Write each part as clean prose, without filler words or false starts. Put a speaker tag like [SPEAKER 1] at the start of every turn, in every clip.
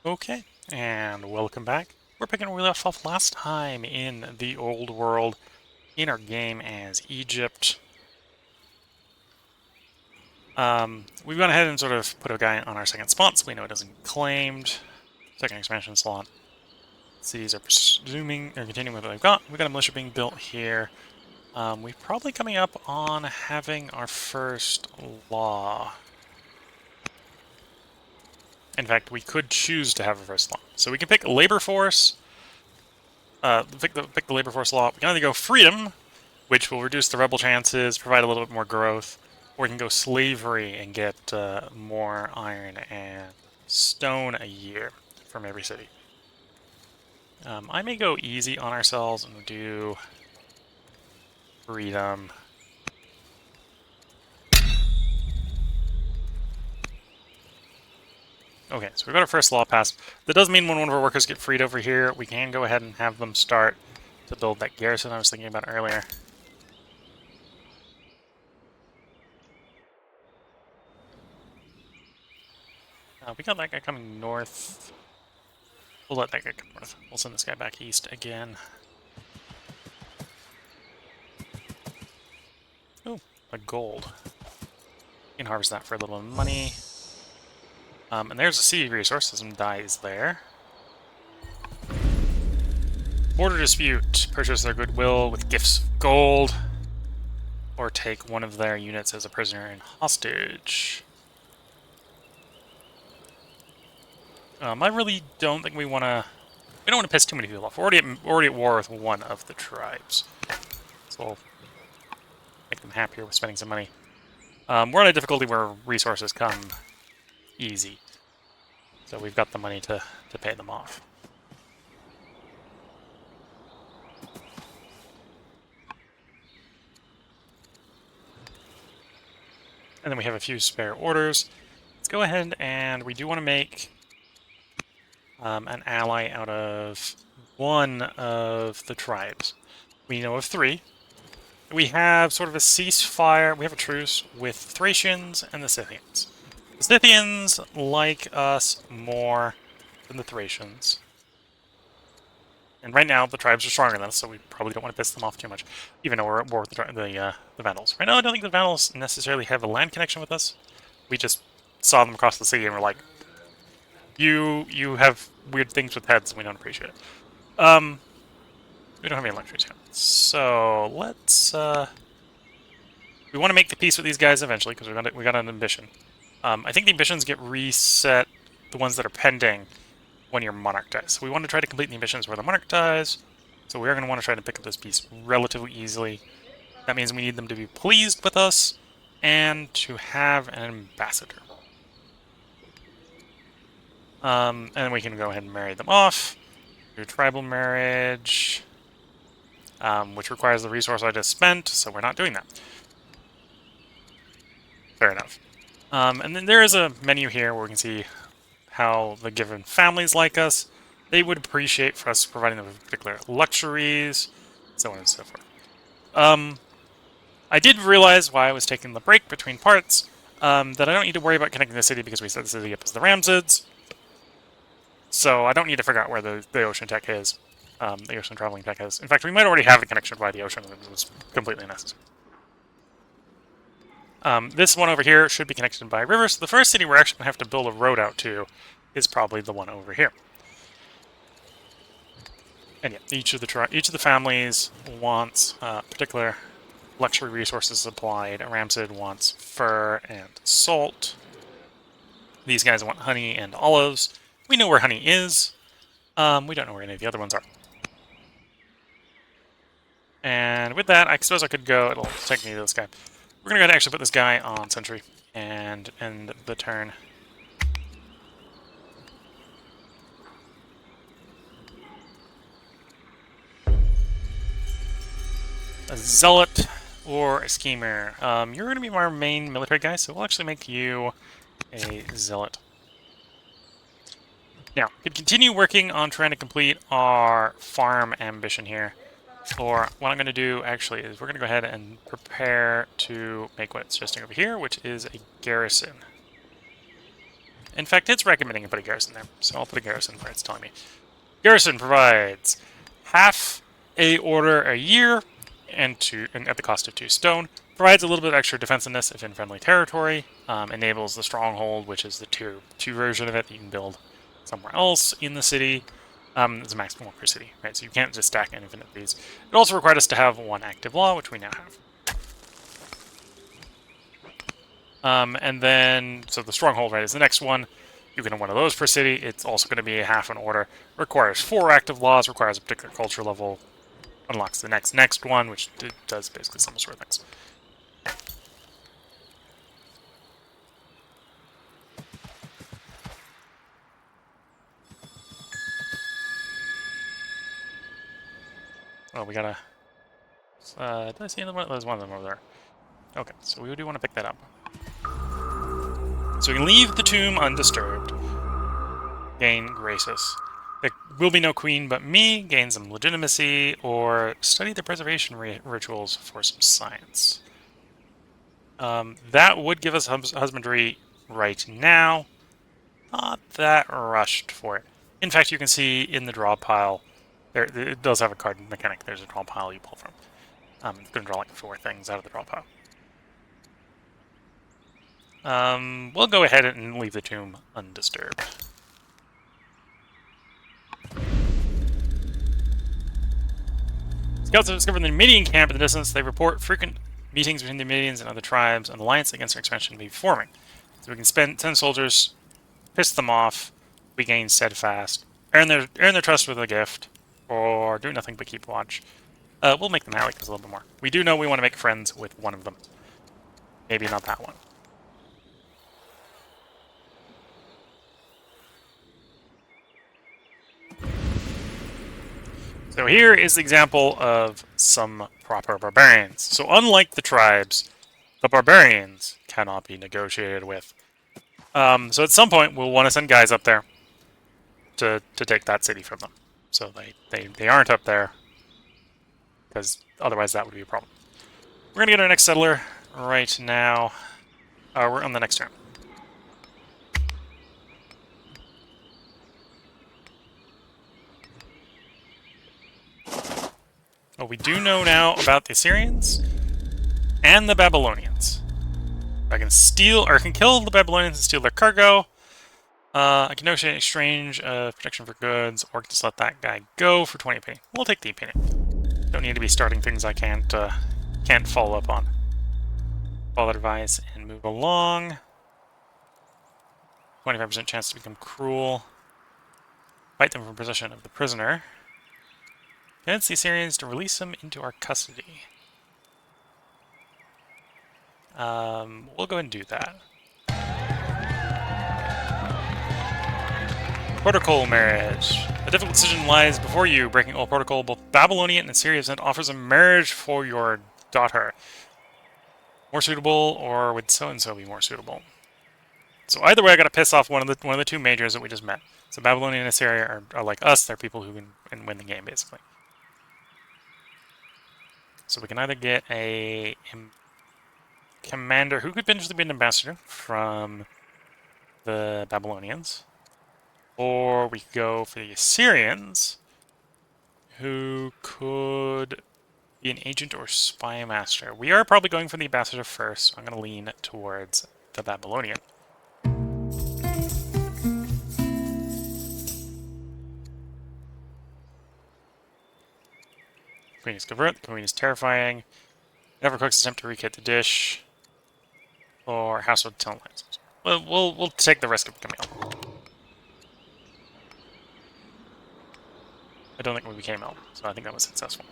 [SPEAKER 1] Okay, and welcome back. We're picking where we left off last time in the old world in our game as Egypt. We've gone ahead and sort of put a guy on our second spot so we know it isn't claimed. Second expansion slot. Cities are presuming or continuing with what they've got. We've got a militia being built here. We're probably coming up on having our first law. In fact, we could choose to have a first law. So we can pick labor force, pick the labor force law. We can either go freedom, which will reduce the rebel chances, provide a little bit more growth, or we can go slavery and get more iron and stone a year from every city. I may go easy on ourselves and do freedom. Okay, so we've got our first law passed. That does mean when one of our workers get freed over here, we can go ahead and have them start to build that garrison I was thinking about earlier. We got that guy coming north. We'll let that guy come north. We'll send this guy back east again. Oh, a gold. You can harvest that for a little money. And there's a sea resource. Some dies there. Border dispute. Purchase their goodwill with gifts of gold. Or take one of their units as a prisoner and hostage. I really don't think we want to... We don't want to piss too many people off. We're already at war with one of the tribes. So we'll make them happier with spending some money. We're on a difficulty where resources come easy. So we've got the money to pay them off. And then we have a few spare orders. Let's go ahead and we do want to make an ally out of one of the tribes. We know of three. We have sort of a ceasefire. We have a truce with Thracians and the Scythians. The Scythians like us more than the Thracians. And right now, the tribes are stronger than us, so we probably don't want to piss them off too much, even though we're at war with the Vandals. Right now, I don't think the Vandals necessarily have a land connection with us. We just saw them across the sea and we're like, you have weird things with heads and we don't appreciate it. We don't have any luxuries here. So let's we want to make the peace with these guys eventually because we got an ambition. I think the ambitions get reset, the ones that are pending, when your monarch dies. So we want to try to complete the ambitions where the monarch dies. So we are going to want to try to pick up this peace relatively easily. That means we need them to be pleased with us and to have an ambassador. And then we can go ahead and marry them off. Do tribal marriage, which requires the resource I just spent, so we're not doing that. Fair enough. And then there is a menu here where we can see how the given families like us. They would appreciate for us providing them with particular luxuries, so on and so forth. I did realize while I was taking the break between parts that I don't need to worry about connecting the city because we set the city up as the Ramzids. So I don't need to figure out where the ocean tech is, the ocean traveling tech is. In fact, we might already have a connection by the ocean, and it was completely unnecessary. This one over here should be connected by a river, so the first city we're actually going to have to build a road out to is probably the one over here. And yeah, each of the families wants particular luxury resources supplied. Ramsid wants fur and salt. These guys want honey and olives. We know where honey is. We don't know where any of the other ones are. And with that, I suppose I could go. It'll take me to this guy. We're going to go ahead and actually put this guy on sentry and end the turn. A zealot or a schemer. You're going to be our main military guy, so we'll actually make you a zealot. Now, we can continue working on trying to complete our farm ambition here. Or what I'm going to do, actually, is we're going to go ahead and prepare to make what it's suggesting over here, which is a garrison. In fact, it's recommending I put a garrison there, so I'll put a garrison where it's telling me. Garrison provides half a order a year, and at the cost of 2 stone. Provides a little bit of extra defensiveness if in friendly territory. Enables the stronghold, which is the tier 2 version of it that you can build somewhere else in the city. It's a maximum per city, right? So you can't just stack infinite of these. It also required us to have 1 active law, which we now have. And then, so the stronghold, right, is the next one. You can have 1 of those per city. It's also going to be a half an order. Requires 4 active laws. Requires a particular culture level. Unlocks the next one, which does basically similar sort of things. Oh, we gotta... did I see another one? There's one of them over there. Okay, so we do want to pick that up. So we can leave the tomb undisturbed. Gain Graces. There will be no queen but me, gain some legitimacy, or study the preservation rituals for some science. That would give us husbandry right now. Not that rushed for it. In fact, you can see in the draw pile, it does have a card mechanic. There's a draw pile you pull from. It's going to draw like 4 things out of the draw pile. We'll go ahead and leave the tomb undisturbed. Scouts have discovered the Numidian camp in the distance. They report frequent meetings between the Numidians and other tribes. An alliance against their expansion may be forming. So we can spend 10 soldiers, piss them off. We gain steadfast, earn their trust with a gift, or do nothing but keep watch. We'll make them ally us a little bit more. We do know we want to make friends with one of them. Maybe not that one. So here is the example of some proper barbarians. So unlike the tribes, the barbarians cannot be negotiated with. So at some point, we'll want to send guys up there to take that city from them. So they aren't up there, because otherwise that would be a problem. We're going to get our next settler right now. We're on the next turn. Well, we do know now about the Assyrians and the Babylonians. I can steal, or I can kill the Babylonians and steal their cargo. I can negotiate exchange of protection for goods, or just let that guy go for 20 penny. We'll take the penny. Don't need to be starting things I can't follow up on. Follow that advice and move along. 25% chance to become cruel. Fight them from possession of the prisoner. Convince the Assyrians to release him into our custody. We'll go ahead and do that. Protocol marriage. A difficult decision lies before you, breaking old protocol. Both Babylonian and Assyrian offers a marriage for your daughter. More suitable, or would so-and-so be more suitable? So either way, I gotta piss off one of the 2 majors that we just met. So Babylonian and Assyria are like us. They're people who can win the game, basically. So we can either get a commander who could potentially be an ambassador from the Babylonians, or we could go for the Assyrians, who could be an agent or spy master. We are probably going for the ambassador first, so I'm going to lean towards the Babylonian. Queen is convert. The Queen is terrifying. Never cooks attempt to rekit the dish. Or household talent. Well, we'll take the risk of Camille. I don't think we became Elm, so I think that was successful.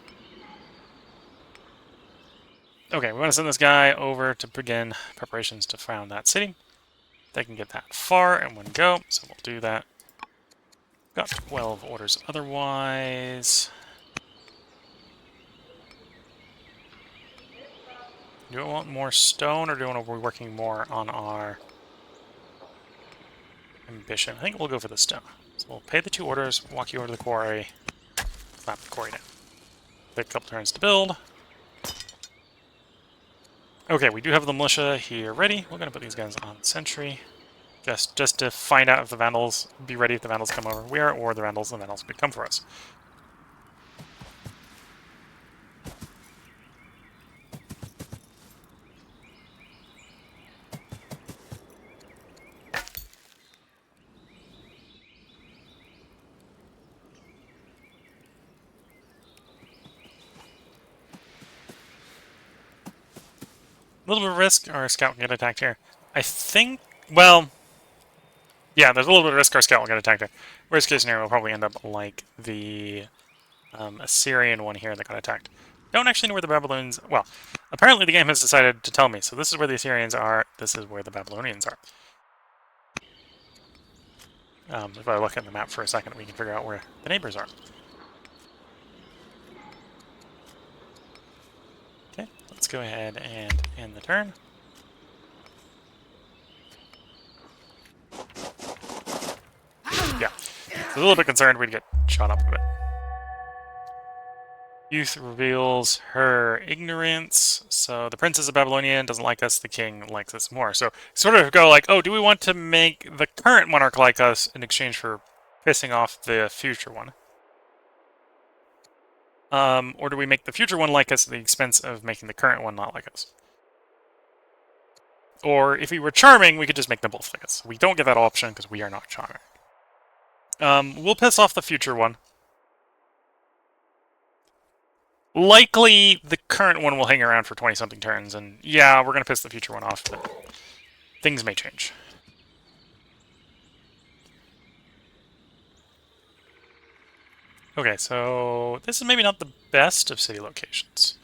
[SPEAKER 1] Okay, we want to send this guy over to begin preparations to found that city. They can get that far in one go, so we'll do that. Got 12 orders otherwise. Do I want more stone, or do I want to be working more on our ambition? I think we'll go for the stone. So we'll pay the 2 orders, walk you over to the quarry, slap the quarry down. Take a couple turns to build. Okay, we do have the militia here ready. We're going to put these guys on sentry. just to find out if the Vandals, be ready if the Vandals come over. We are at war with the Vandals could come for us. A little bit of risk, our scout can get attacked here. I think, well, yeah, there's a little bit of risk our scout will get attacked here. Worst case scenario, we'll probably end up like the Assyrian one here that got attacked. Don't actually know where the Babylonians... Well, apparently the game has decided to tell me. So this is where the Assyrians are, this is where the Babylonians are. If I look at the map for a second, we can figure out where the neighbors are. Okay, let's go ahead and end the turn. Yeah, so a little bit concerned we'd get shot up a bit. Youth reveals her ignorance. So the princess of Babylonian doesn't like us, the king likes us more. So sort of go like, oh, do we want to make the current monarch like us in exchange for pissing off the future one? Or do we make the future one like us at the expense of making the current one not like us? Or if we were charming, we could just make them both like us. We don't get that option because we are not charming. We'll piss off the future one. Likely, the current one will hang around for 20-something turns, and yeah, we're going to piss the future one off, but things may change. Okay, so this is maybe not the best of city locations.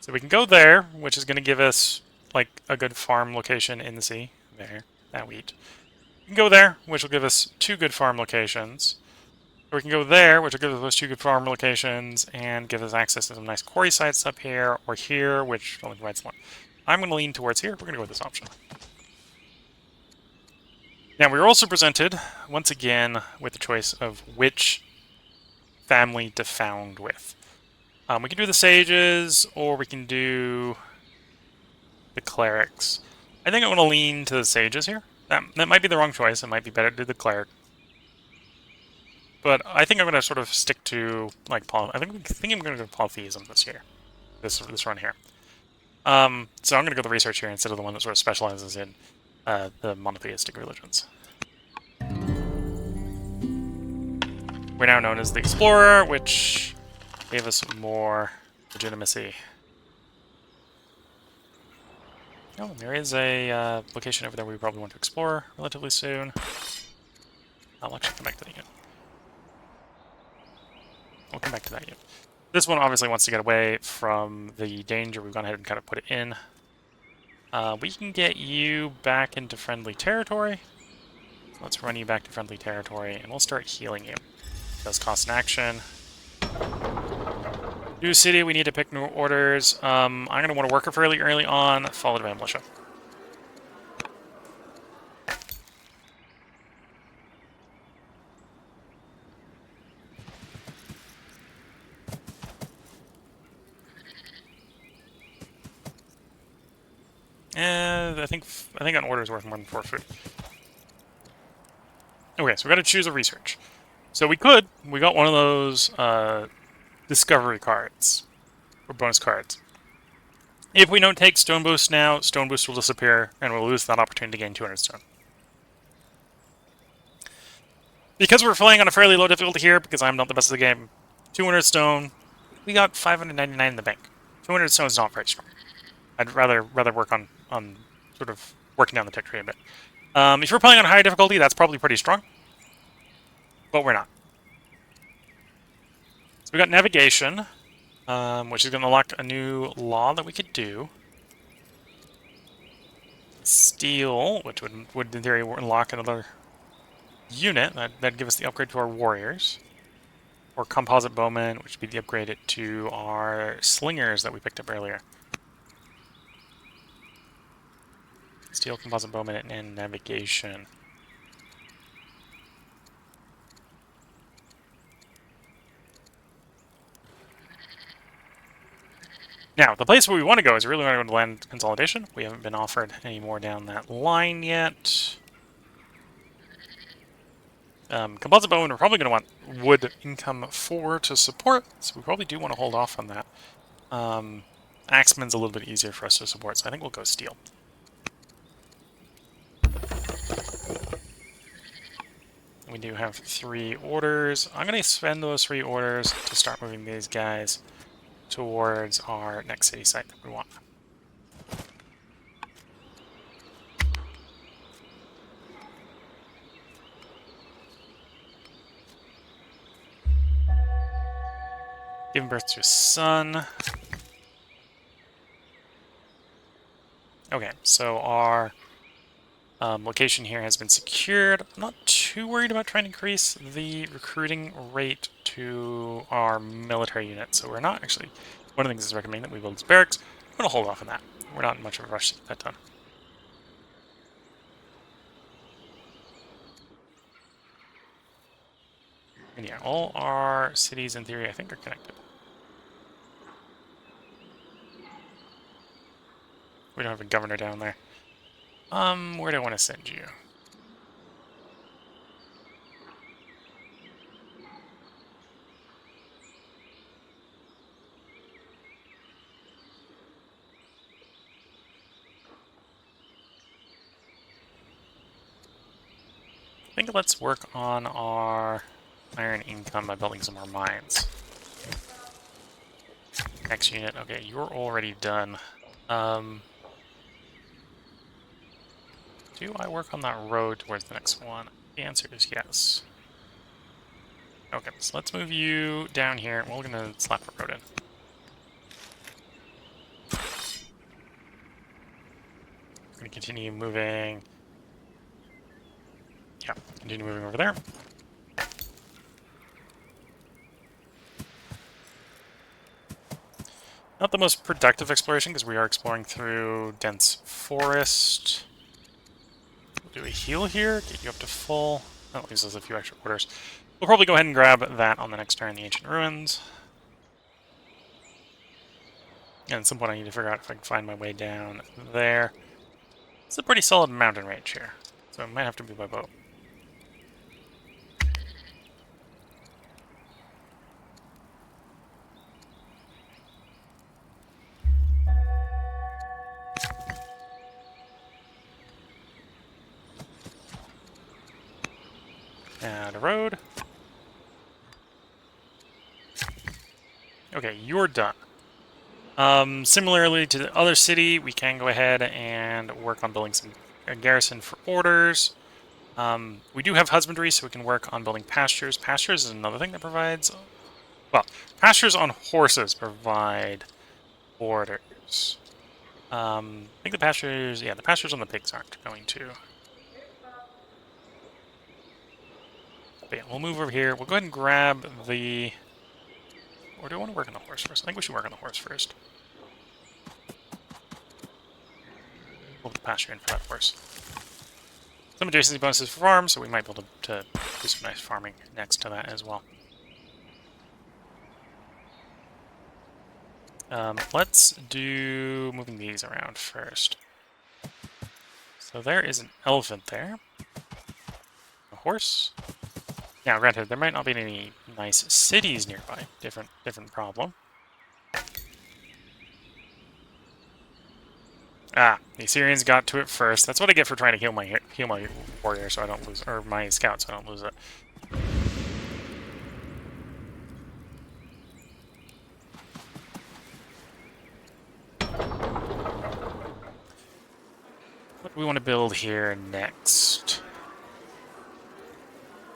[SPEAKER 1] So we can go there, which is going to give us, like, a good farm location in the sea. There, that wheat. We can go there, which will give us 2 good farm locations. Or we can go there, which will give us those 2 good farm locations, and give us access to some nice quarry sites up here, or here, which only provides 1. I'm going to lean towards here. We're going to go with this option. Now, we were also presented, once again, with the choice of which family to found with. We can do the sages, or we can do the clerics. I think I'm going to lean to the sages here. That might be the wrong choice. It might be better to do the cleric. But I think I'm going to sort of stick to, like, I think I'm going to go polytheism this year. This run here. So I'm going to go the research here instead of the one that sort of specializes in the monotheistic religions. We're now known as the Explorer, which gave us more legitimacy. Oh, there is a location over there we probably want to explore relatively soon. I'll actually come back to that unit. We'll come back to that unit. This one obviously wants to get away from the danger. We've gone ahead and kind of put it in. We can get you back into friendly territory. Let's run you back to friendly territory, and we'll start healing you. It does cost an action. New city, we need to pick new orders. I'm going to want to work it fairly early on, followed by militia. And I think an order is worth more than 4 food. Okay, so we got to choose a research. So we got one of those discovery cards, or bonus cards. If we don't take Stone Boost now, Stone Boost will disappear, and we'll lose that opportunity to gain 200 stone. Because we're playing on a fairly low difficulty here, because I'm not the best of the game, 200 stone, we got 599 in the bank. 200 stone is not very strong. I'd rather work on sort of working down the tech tree a bit. If you're playing on high difficulty, that's probably pretty strong. But we're not. So we got navigation, which is going to unlock a new law that we could do. Steel, which would in theory unlock another unit. That'd give us the upgrade to our warriors. Or composite bowmen, which would be the upgrade to our slingers that we picked up earlier. Steel, composite bowman, and navigation. Now, the place where we want to go is really want to go to land consolidation. We haven't been offered any more down that line yet. Composite bone, we're probably going to want wood income 4 to support, so we probably do want to hold off on that. Axeman's a little bit easier for us to support, so I think we'll go steel. We do have 3 orders. I'm going to spend those 3 orders to start moving these guys towards our next city site that we want. Giving birth to a son. Okay, so our location here has been secured. I'm not too worried about trying to increase the recruiting rate to our military unit, so we're not actually... One of the things is recommending that we build this barracks. I'm going to hold off on that. We're not in much of a rush to get that done. And yeah, all our cities, in theory, I think are connected. We don't have a governor down there. Where do I want to send you? I think let's work on our iron income by building some more mines. Next unit, okay, you're already done. Do I work on that road towards the next one? The answer is yes. Okay, so let's move you down here, and we're going to slap a road in. We're going to continue moving. Yeah, continue moving over there. Not the most productive exploration, because we are exploring through dense forest. We'll do a heal here, get you up to full. That leaves us a few extra orders. We'll probably go ahead and grab that on the next turn, the Ancient Ruins. And at some point I need to figure out if I can find my way down there. It's a pretty solid mountain range here, so it might have to be by boat. And a road. Okay, you're done. Similarly to the other city, we can go ahead and work on building a garrison for orders. We do have husbandry, so we can work on building pastures. Pastures is another thing that provides... Well, pastures on horses provide orders. I think the pastures... Yeah, the pastures on the pigs aren't going to. But yeah, we'll move over here. We'll go ahead and grab the... Or do I want to work on the horse first? I think we should work on the horse first. We'll put the pasture in for that horse. Some adjacency bonuses for farms, so we might be able to do some nice farming next to that as well. Let's do moving these around first. So there is an elephant there. A horse. Now, granted, there might not be any nice cities nearby. Different problem. Ah, the Assyrians got to it first. That's what I get for trying to heal my warrior, so I don't lose, or my scout, so I don't lose it. What do we want to build here next?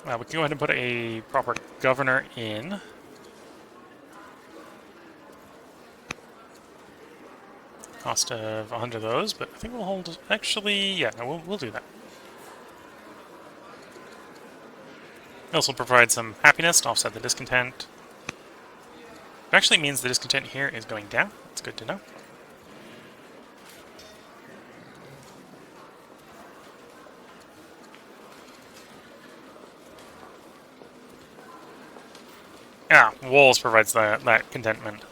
[SPEAKER 1] We can go ahead and put a proper governor in. Cost of 100 of those, but I think we'll hold... Actually, yeah, no, we'll do that. It also provide some happiness to offset the discontent. It actually means the discontent here is going down. That's good to know. Yeah, walls provides that contentment.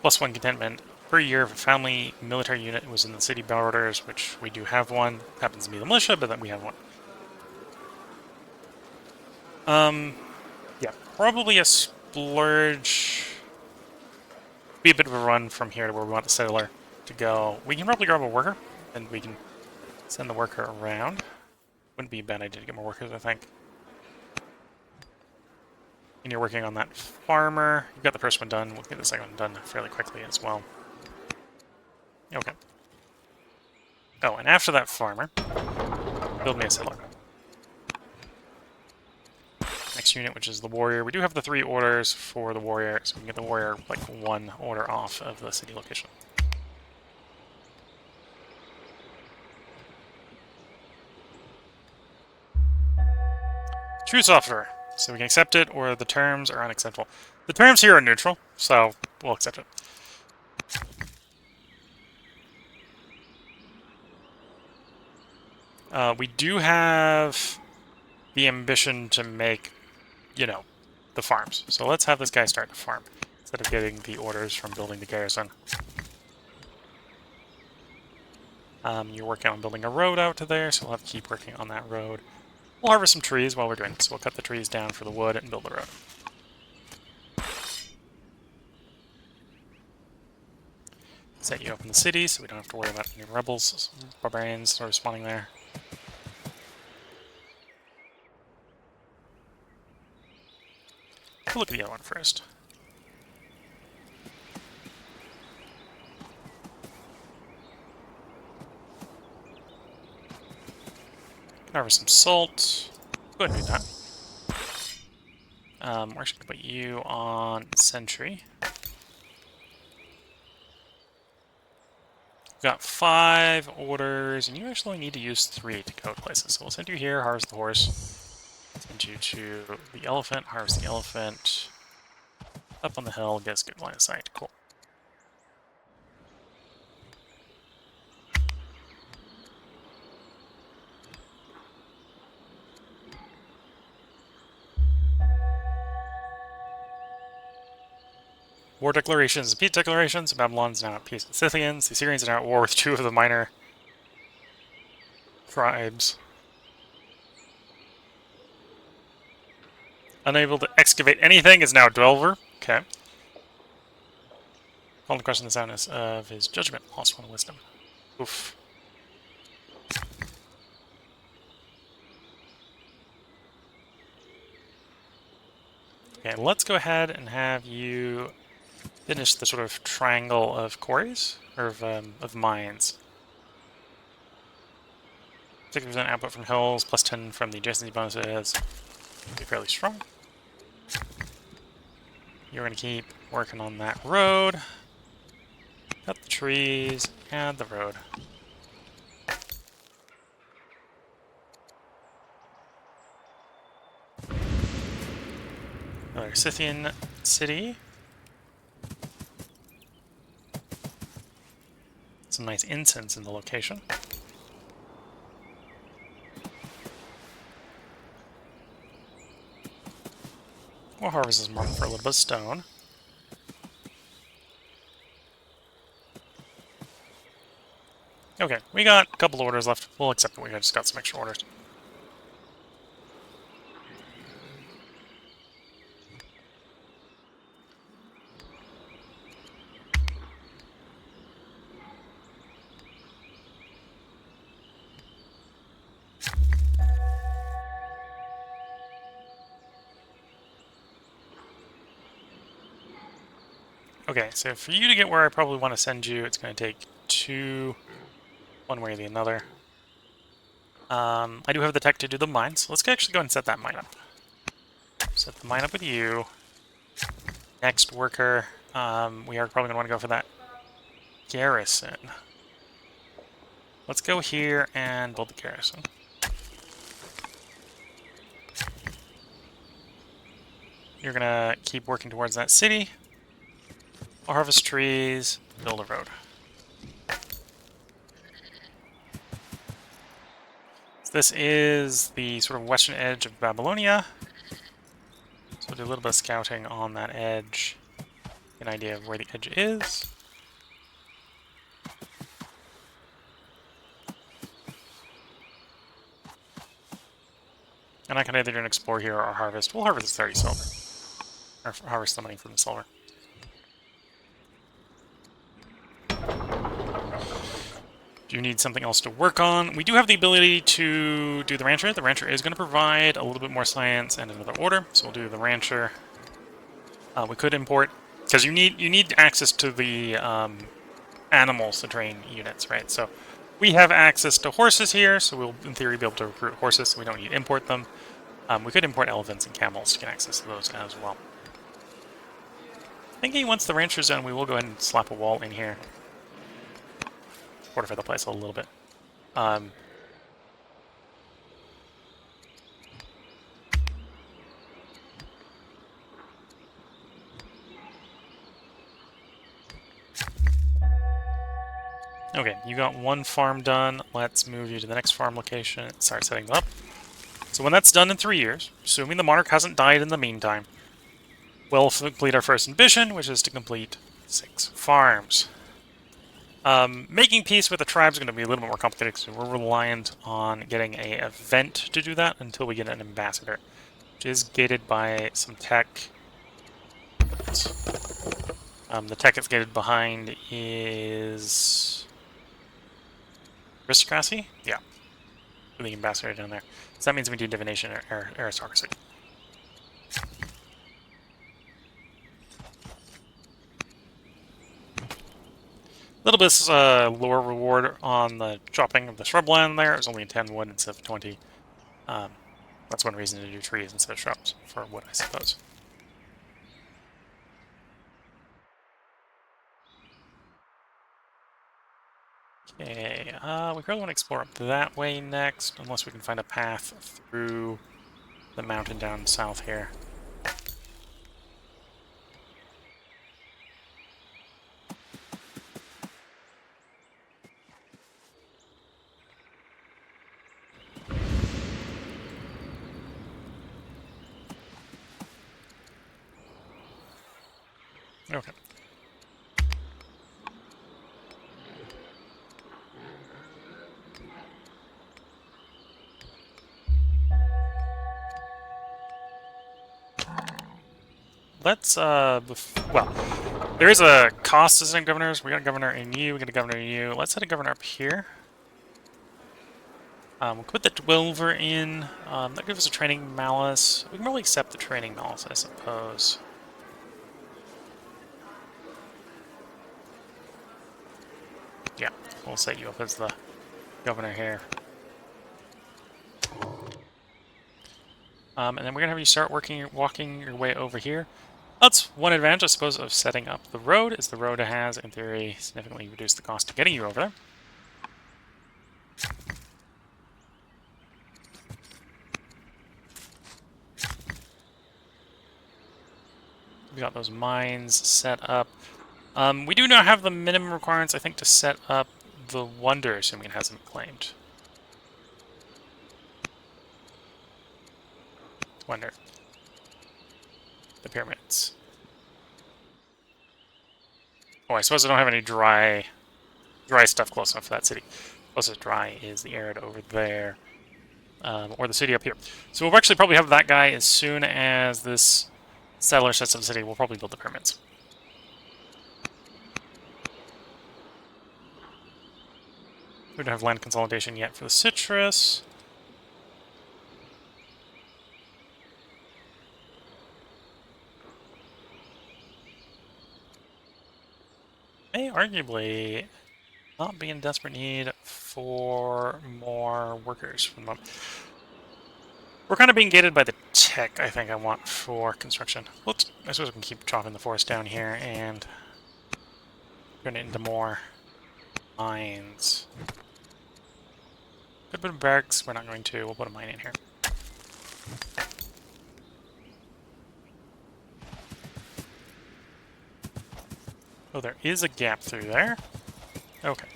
[SPEAKER 1] +1 contentment per year if a family military unit was in the city borders, which we do have one. Happens to be the militia, but then we have one. Yeah, probably a splurge. Be a bit of a run from here to where we want the settler to go. We can probably grab a worker, and we can send the worker around. Wouldn't be a bad idea to get more workers, I think. And you're working on that farmer. You've got the first one done. We'll get the second one done fairly quickly as well. Okay. Oh, and after that farmer, build me a settler. Next unit, which is the warrior. We do have the 3 orders for the warrior, so we can get the warrior like 1 order off of the city location. Truce offer. So we can accept it, or the terms are unacceptable. The terms here are neutral, so we'll accept it. We do have the ambition to make, you know, the farms. So let's have this guy start to farm, instead of getting the orders from building the garrison. You're working on building a road out to there, so we'll have to keep working on that road. We'll harvest some trees while we're doing this. We'll cut the trees down for the wood and build the road. Set you up in the city, so we don't have to worry about any rebels, barbarians sort of spawning there. We'll look at the other one first. Harvest some salt. Go ahead and do that. We're actually going to put you on sentry. We've got 5 orders, and you actually need to use 3 to go places. So we'll send you here, harvest the horse. Send you to the elephant, harvest the elephant. Up on the hill, get us good line of sight. Cool. War declarations and peace declarations. Babylon's now at peace with the Scythians. The Assyrians are now at war with 2 of the minor tribes. Unable to excavate anything is now Dwelver. Okay. Called to question the soundness of his judgment. Lost 1 wisdom. Oof. Okay, let's go ahead and have you finish the sort of triangle of quarries, or of mines. 60% output from hills, plus 10 from the adjacency bonuses. Be fairly strong. You're going to keep working on that road. Cut the trees, and the road. Another Scythian city. Some nice incense in the location. We'll harvest this mark for a little bit of stone. Okay, we got a couple orders left. We'll accept that we just got some extra orders. Okay, so for you to get where I probably want to send you, it's going to take 2, one way or the other. I do have the tech to do the mine, so let's actually go ahead and set that mine up. Set the mine up with you. Next worker, we are probably going to want to go for that garrison. Let's go here and build the garrison. You're going to keep working towards that city. I'll harvest trees, build a road. So this is the sort of western edge of Babylonia. So we'll do a little bit of scouting on that edge. an idea of where the edge is. And I can either do an explore here or harvest. We'll harvest 30 silver. Or harvest the money from the silver. Do you need something else to work on? We do have the ability to do the rancher. The rancher is going to provide a little bit more science and another order, so we'll do the rancher. We could import, because you need access to the animals to train units, right? So we have access to horses here, so we'll in theory be able to recruit horses, so we don't need to import them. We could import elephants and camels to get access to those as well. Thinking once the rancher's done, we will go ahead and slap a wall in here. Fortify the place a little bit. Okay, you got one farm done. Let's move you to the next farm location and start setting them up. So when that's done in 3 years, assuming the monarch hasn't died in the meantime, we'll complete our first ambition, which is to complete 6 farms. Making peace with the tribe is going to be a little bit more complicated because we're reliant on getting an event to do that until we get an ambassador, which is gated by some tech. The tech it's gated behind is aristocracy? Yeah. For the ambassador down there. So that means we do divination or aristocracy. A little bit lower reward on the chopping of the shrubland there. It was only 10 wood instead of 20. That's one reason to do trees instead of shrubs, for wood, I suppose. Okay, we probably want to explore up that way next, unless we can find a path through the mountain down south here. Okay. Let's, well, there is a cost to send governors. We got a governor in you, we got a governor in you. Let's set a governor up here. We'll put the Dwelver in. That gives us a training malice. We can probably accept the training malice, I suppose. Yeah, we'll set you up as the governor here. And then we're going to have you start walking your way over here. That's one advantage, I suppose, of setting up the road, is the road has, in theory, significantly reduced the cost of getting you over there. We got those mines set up. We do now have the minimum requirements, I think, to set up the Wonder, assuming it hasn't been claimed. Wonder. The pyramids. Oh, I suppose I don't have any dry stuff close enough for that city. Closest dry is the arid over there. Or the city up here. So we'll actually probably have that guy as soon as this settler sets up the city. We'll probably build the pyramids. We don't have land consolidation yet for the citrus. May arguably not be in desperate need for more workers for the moment. We're kind of being gated by the tech, I think I want for construction. Let's, I suppose we can keep chopping the forest down here and turn it into more mines. Could put in barracks, we're not going to. We'll put a mine in here. Oh, there is a gap through there. Okay.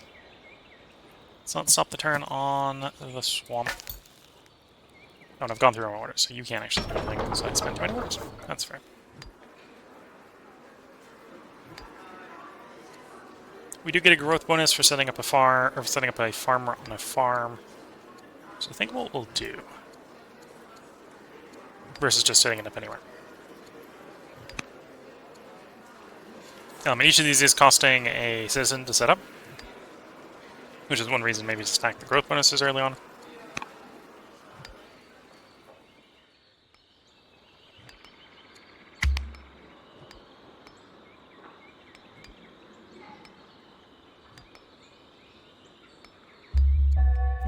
[SPEAKER 1] Let's not stop the turn on the swamp. Oh, and I've gone through my orders, so you can't actually do anything, so I spent 20 orders. That's fair. we do get a growth bonus for setting up a farm, or setting up a farmer on a farm. So I think what we'll do, versus just setting it up anywhere. And each of these is costing a citizen to set up, which is one reason maybe to stack the growth bonuses early on.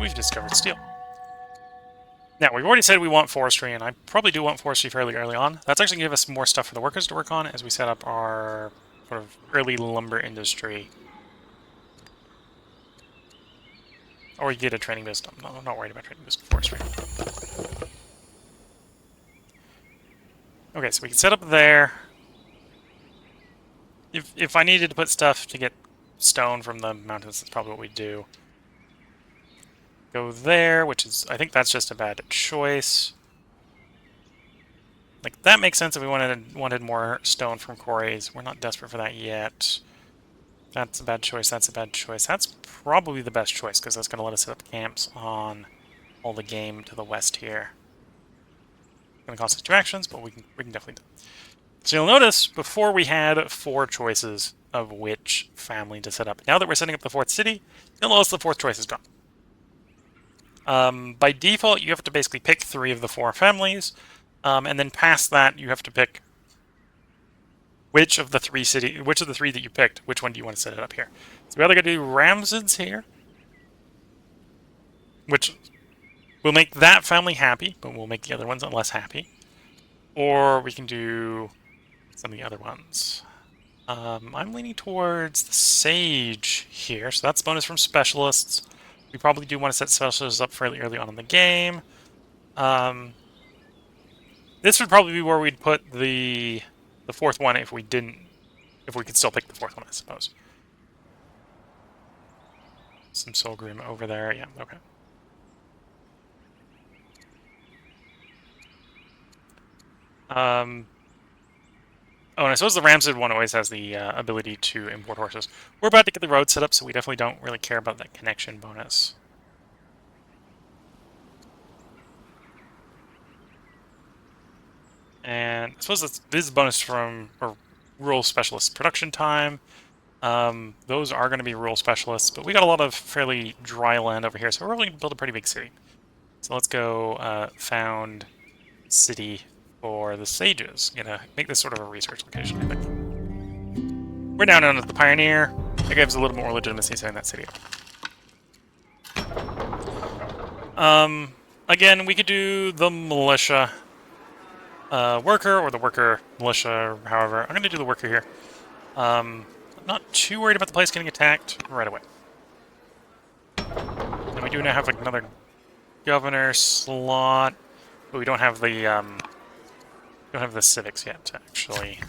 [SPEAKER 1] We've discovered steel. Now, we've already said we want forestry, and I probably do want forestry fairly early on. That's actually going to give us more stuff for the workers to work on as we set up our sort of early lumber industry. Or we get a training boost. I'm not worried about training boost forestry. Okay, so we can set up there. If I needed to put stuff to get stone from the mountains, that's probably what we'd do. Go there, which is, I think that's just a bad choice. Like, that makes sense if we wanted more stone from quarries. We're not desperate for that yet. That's a bad choice, that's a bad choice. That's probably the best choice, because that's going to let us set up camps on all the game to the west here. It's going to cost us 2 actions, but we can definitely do it. So you'll notice, before we had 4 choices of which family to set up. Now that we're setting up the 4th city, you'll notice the 4th choice is gone. By default, you have to basically pick 3 of the 4 families, and then past that, you have to pick which of the 3 that you picked, which one do you want to set it up here. So we're either going to do Ramses here, which will make that family happy, but will make the other ones less happy. Or we can do some of the other ones. I'm leaning towards the Sage here, so that's bonus from specialists. We probably do want to set specialists up fairly early on in the game. This would probably be where we'd put the 4th one if we could still pick the 4th one, I suppose. Some Solgrim over there, yeah, okay. Oh, and I suppose the Ramsed one always has the ability to import horses. We're about to get the road set up, so we definitely don't really care about that connection bonus. And I suppose this is a bonus from rural specialist production time. Those are going to be rural specialists, but we got a lot of fairly dry land over here, so we're really going to build a pretty big city. So let's go found city for the Sages. Gonna make this sort of a research location, I think. We're now known as the Pioneer. That gives a little more legitimacy setting that city up. Again, we could do the militia worker, or the worker militia, however. I'm gonna do the worker here. I'm not too worried about the place getting attacked right away. And we do now have like another governor slot, but we don't have the civics yet to actually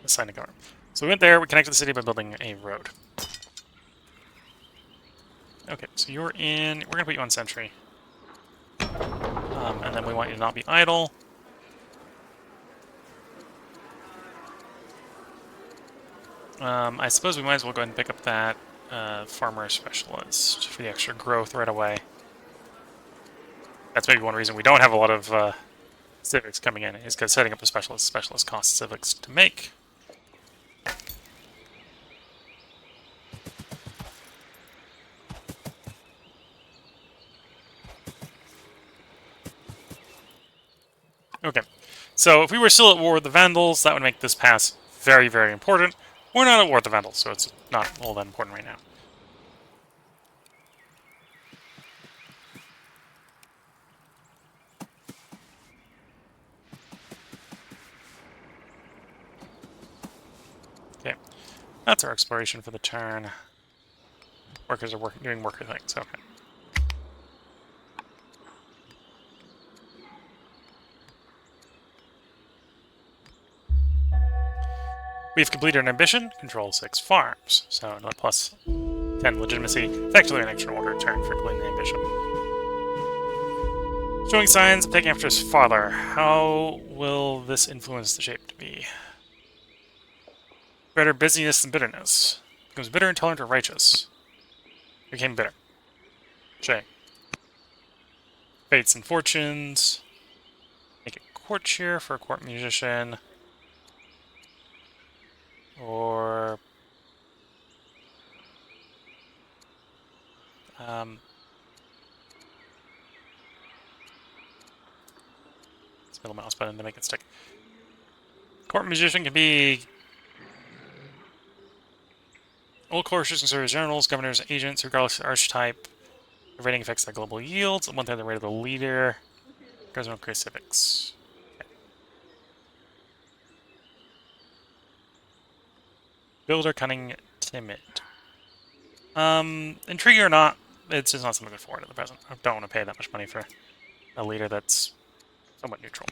[SPEAKER 1] assign a governor. So we went there, we connected the city by building a road. Okay, so we're gonna put you on sentry. And then we want you to not be idle. I suppose we might as well go ahead and pick up that farmer specialist for the extra growth right away. That's maybe one reason we don't have a lot of civics coming in, is because setting up a specialist costs civics to make. Okay, so if we were still at war with the Vandals, that would make this pass very, very important. We're not at war with the Vandals, so it's not all that important right now. Okay, that's our exploration for the turn. Workers are doing worker things, okay. We've completed an ambition, control 6 farms, so plus 10 legitimacy. It's actually an extra order turn for completing the ambition. Showing signs of taking after his father. How will this influence the shape to be? Better busyness than bitterness. Becomes bitter, intolerant, or righteous. Became bitter. Shame. Fates and fortunes. Make it court cheer for a court musician. Or... let's middle mouse button to make it stick. Court musician can be old courtiers can serve as generals, governors, agents, regardless of the archetype. The rating affects their global yields. One third the rate of the leader. Goes on create civics. Okay. Builder, cunning, timid. Intriguing or not, it's just not something good for it at the present. I don't want to pay that much money for a leader that's somewhat neutral.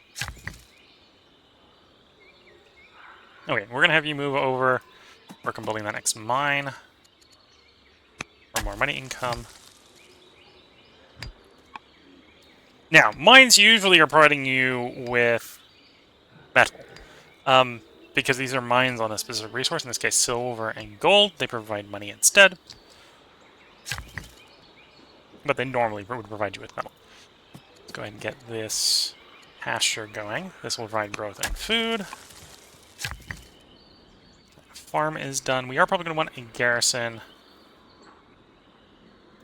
[SPEAKER 1] Okay, we're gonna have you move over. Work on building that next mine. For more money income. Now, mines usually are providing you with metal. Because these are mines on a specific resource, in this case silver and gold, they provide money instead. But they normally would provide you with metal. Let's go ahead and get this pasture going. This will provide growth and food. Farm is done. We are probably going to want a garrison.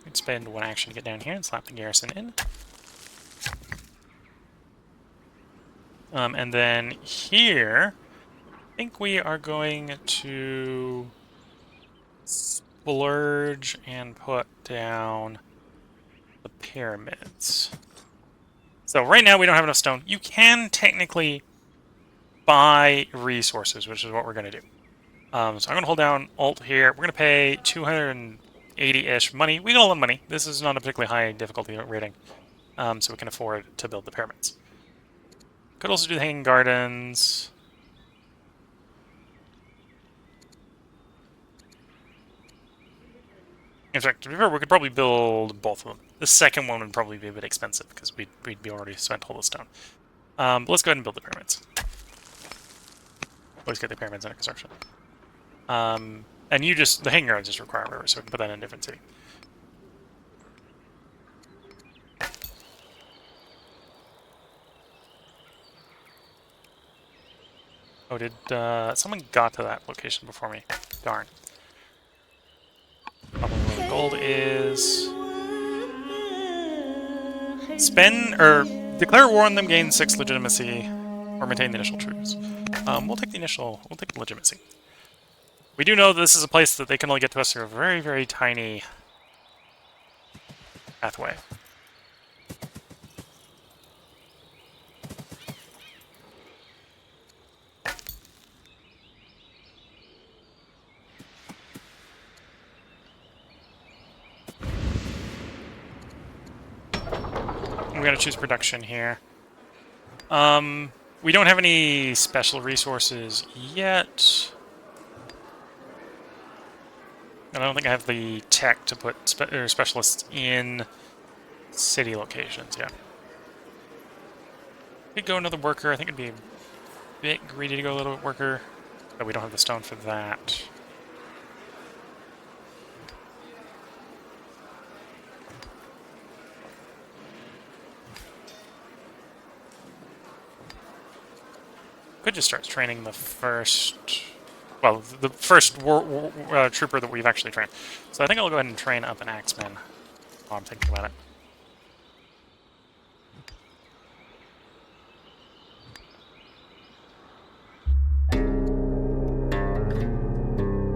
[SPEAKER 1] Let's spend one action to get down here and slap the garrison in. And then here, I think we are going to splurge and put down the pyramids. So right now we don't have enough stone. You can technically buy resources, which is what we're going to do. So I'm going to hold down Alt here. We're going to pay 280-ish money. We got a lot of money. This is not a particularly high difficulty rating, so we can afford to build the pyramids. Could also do the Hanging Gardens. In fact, to be fair, we could probably build both of them. The second one would probably be a bit expensive because we'd be already spent all the stone. But let's go ahead and build the pyramids. Always get the pyramids under construction. And you just, the Hanging Gardens just require river, so we can put that in a different city. Oh, did someone got to that location before me? Darn. Probably where the gold is. Spend, or declare war on them, gain 6 legitimacy, or maintain the initial truce. We'll take the legitimacy. We do know that this is a place that they can only get to us through a very, very tiny pathway. We're going to choose production here. We don't have any special resources yet. And I don't think I have the tech to put specialists in city locations yet. Could go another worker. I think it'd be a bit greedy to go a little bit worker, but we don't have the stone for that. Could just start training the first, well, the first trooper that we've actually trained. So I think I'll go ahead and train up an axeman while I'm thinking about it.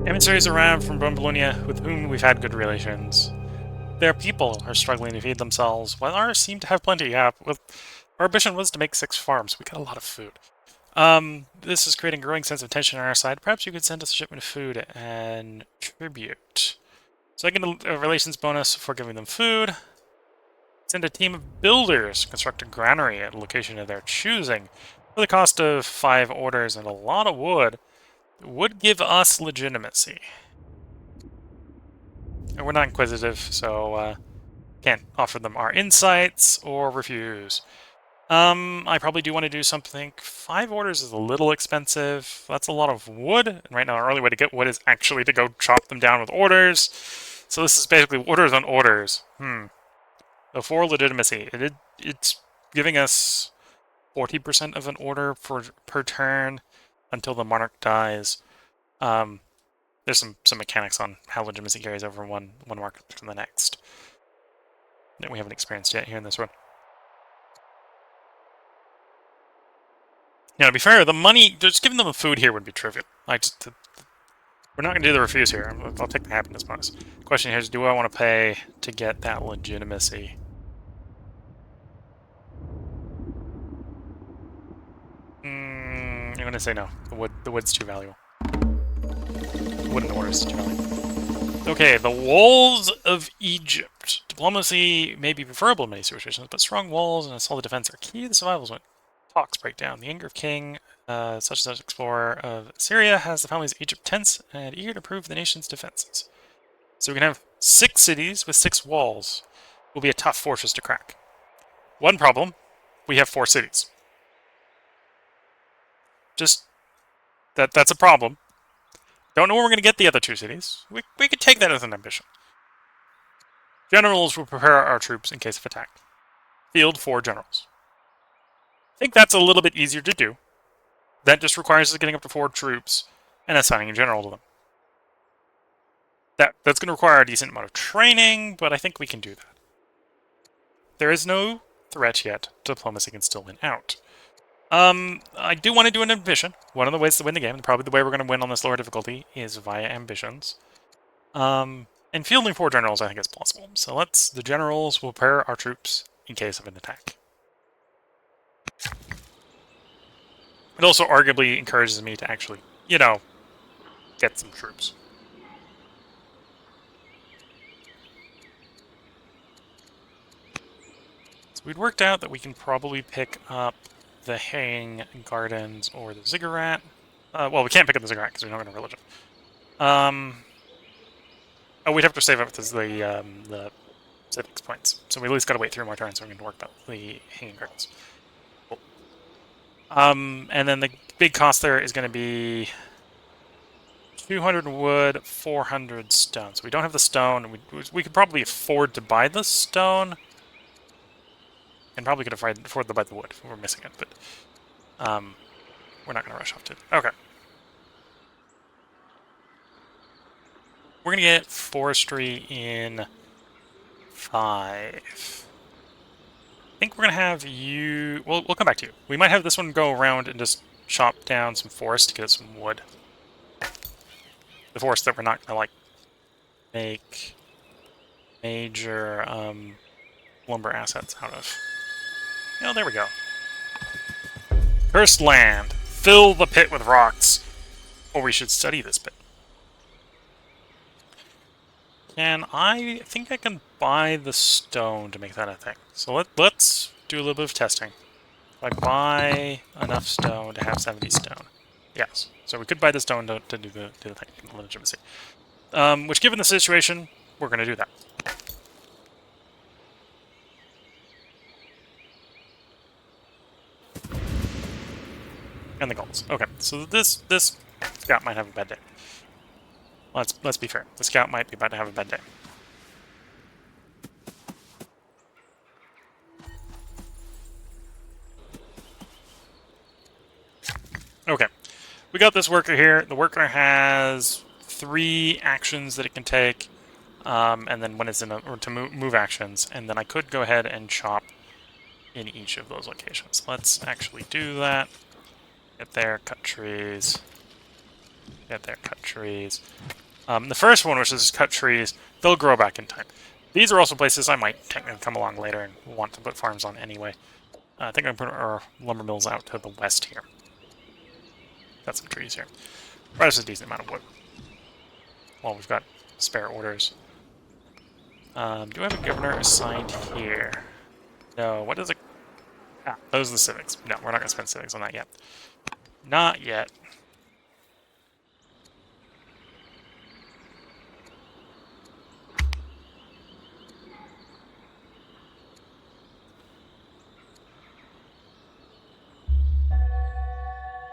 [SPEAKER 1] Emissaries arrived from Bologna with whom we've had good relations. Their people are struggling to feed themselves, while ours seem to have plenty. Yeah, our ambition was to make 6 farms. We got a lot of food. This is creating a growing sense of tension on our side. Perhaps you could send us a shipment of food and tribute. So I get a relations bonus for giving them food. Send a team of builders to construct a granary at a location of their choosing. For the cost of 5 orders and a lot of wood, it would give us legitimacy. And we're not inquisitive, so Can't offer them our insights or refuse. I probably do want to do something. 5 orders is a little expensive. That's a lot of wood. And right now, our only way to get wood is actually to go chop them down with orders. So this is basically orders on orders. The 4 legitimacy. It's giving us 40% of an order per turn until the monarch dies. There's some mechanics on how legitimacy carries over one market to the next that we haven't experienced yet here in this run. Now, to be fair, the money, just giving them the food here would be trivial. We're not going to do the refuse here. I'll take the happiness bonus. The question here is, do I want to pay to get that legitimacy? I'm going to say no. The wood's too valuable. The wood in the ore is too valuable. Okay, the walls of Egypt. Diplomacy may be preferable in many situations, but strong walls and a solid defense are key to the survival when talks break down. The anger of king, such and such explorer of Syria, has the families of Egypt tense and eager to prove the nation's defenses. So we can have 6 cities with 6 walls. Will be a tough fortress to crack. One problem, we have 4 cities. Just that's a problem. Don't know where we're going to get the other 2 cities. We could take that as an ambition. Generals will prepare our troops in case of attack. Field 4 generals. I think that's a little bit easier to do. That just requires us getting up to 4 troops and assigning a general to them. That's going to require a decent amount of training, but I think we can do that. There is no threat yet. Diplomacy can still win out. I do want to do an ambition. One of the ways to win the game, and probably the way we're going to win on this lower difficulty, is via ambitions. And fielding 4 generals, I think, is possible. So the generals will prepare our troops in case of an attack. It also arguably encourages me to actually, get some troops. So we'd worked out that we can probably pick up the Hang Gardens or the Ziggurat. Well, we can't pick up the Ziggurat because we don't have a religion. We'd have to save up the civics points. So we at least got to wait 3 more turns so we can work out the Hanging Gardens. Cool. And then the big cost there is going to be 200 wood, 400 stone. So we don't have the stone. We could probably afford to buy the stone. And probably could afford to buy the wood if we're missing it, but we're not going to rush off to it. Okay. We're going to get forestry in 5. I think we're going to have you... We'll come back to you. We might have this one go around and just chop down some forest to get some wood. The forest that we're not going to, make major lumber assets out of. Oh, there we go. Cursed land. Fill the pit with rocks. Or we should study this pit. I think I can buy the stone to make that a thing. So let's do a little bit of testing. If I buy enough stone to have 70 stone. Yes. So we could buy the stone to do the thing, legitimacy. Which, given the situation, we're going to do that. And the goals. Okay, so this scout might have a bad day. Let's be fair. The scout might be about to have a bad day. Okay, we got this worker here. The worker has 3 actions that it can take, and then when it's to move actions, and then I could go ahead and chop in each of those locations. Let's actually do that. Get there, cut trees. Get there, cut trees. The first one, which is cut trees, they'll grow back in time. These are also places I might technically come along later and want to put farms on anyway. I think I'm going to put our lumber mills out to the west here. Got some trees here. That's a decent amount of wood. Well, we've got spare orders. Do I have a governor assigned here? No, what is it? Ah, those are the civics. No, we're not going to spend civics on that yet. Not yet.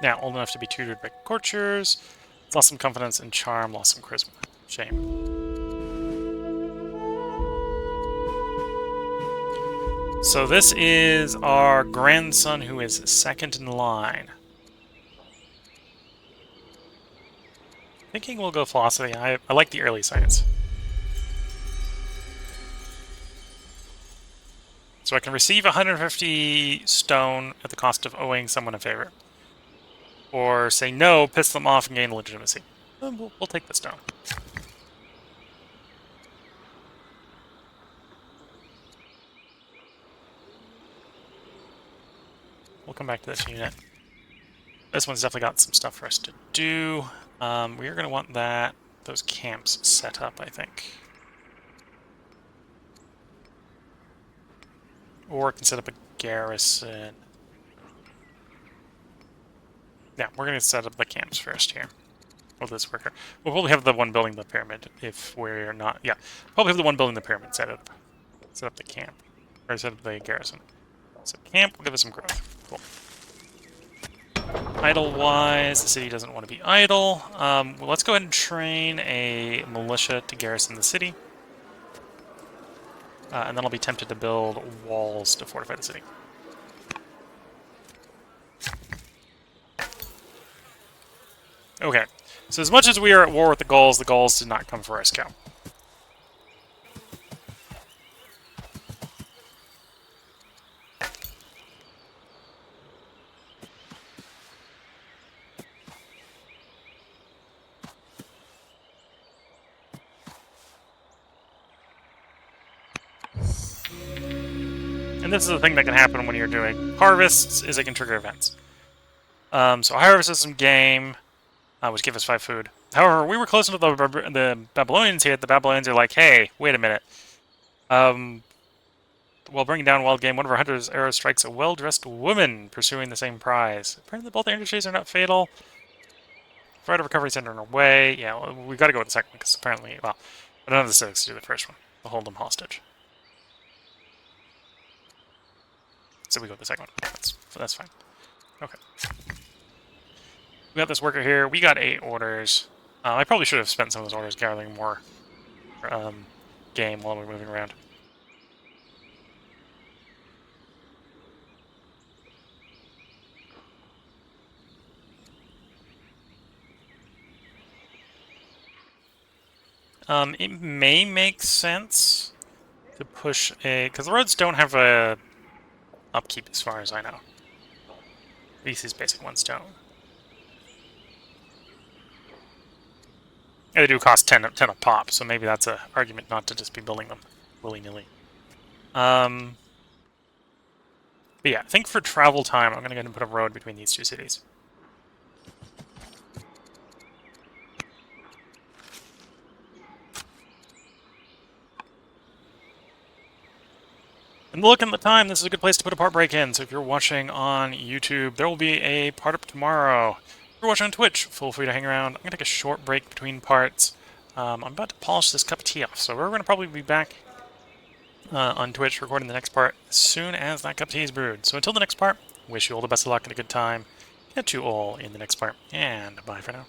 [SPEAKER 1] Now, old enough to be tutored by courtiers. Lost some confidence and charm, lost some charisma. Shame. So this is our grandson who is second in line. Thinking we'll go philosophy. I like the early science. So I can receive 150 stone at the cost of owing someone a favor. Or say no, piss them off, and gain legitimacy. We'll take the stone. We'll come back to this unit. This one's definitely got some stuff for us to do. We are going to want those camps set up, I think. Or we can set up a garrison. Yeah, we're going to set up the camps first here. With this worker. We'll probably have the one building the pyramid if we're not... Yeah, probably have the one building the pyramid set up. Set up the camp. Or set up the garrison. So camp will give us some growth. Cool. Idle-wise, the city doesn't want to be idle. Well, let's go ahead and train a militia to garrison the city. And then I'll be tempted to build walls to fortify the city. Okay, so as much as we are at war with the Gauls did not come for our scout. And this is the thing that can happen when you're doing harvests, is it can trigger events. So I harvested some game, which gave us 5 food. However, we were close to the Babylonians here. The Babylonians are like, hey, wait a minute. While bringing down wild game, one of our hunters' arrows strikes a well-dressed woman pursuing the same prize. Apparently both the industries are not fatal. Provide a recovery center in our way. Yeah, well, we've got to go with the second one, because apparently, well, I don't have the civics to do the first one. We'll hold them hostage. So we go with the second one. That's fine. Okay. We got this worker here. We got 8 orders. I probably should have spent some of those orders gathering more game while we're moving around. It may make sense to push a... because the roads don't have a upkeep as far as I know. At least these basic ones don't. Yeah, they do cost 10 a pop, so maybe that's an argument not to just be building them willy-nilly. But yeah, I think for travel time, I'm going to go ahead and put a road between these 2 cities. And look at the time, this is a good place to put a part break in. So if you're watching on YouTube, there will be a part up tomorrow. If you're watching on Twitch, feel free to hang around. I'm going to take a short break between parts. I'm about to polish this cup of tea off, so we're going to probably be back on Twitch recording the next part as soon as that cup of tea is brewed. So until the next part, wish you all the best of luck and a good time. Catch you all in the next part, and bye for now.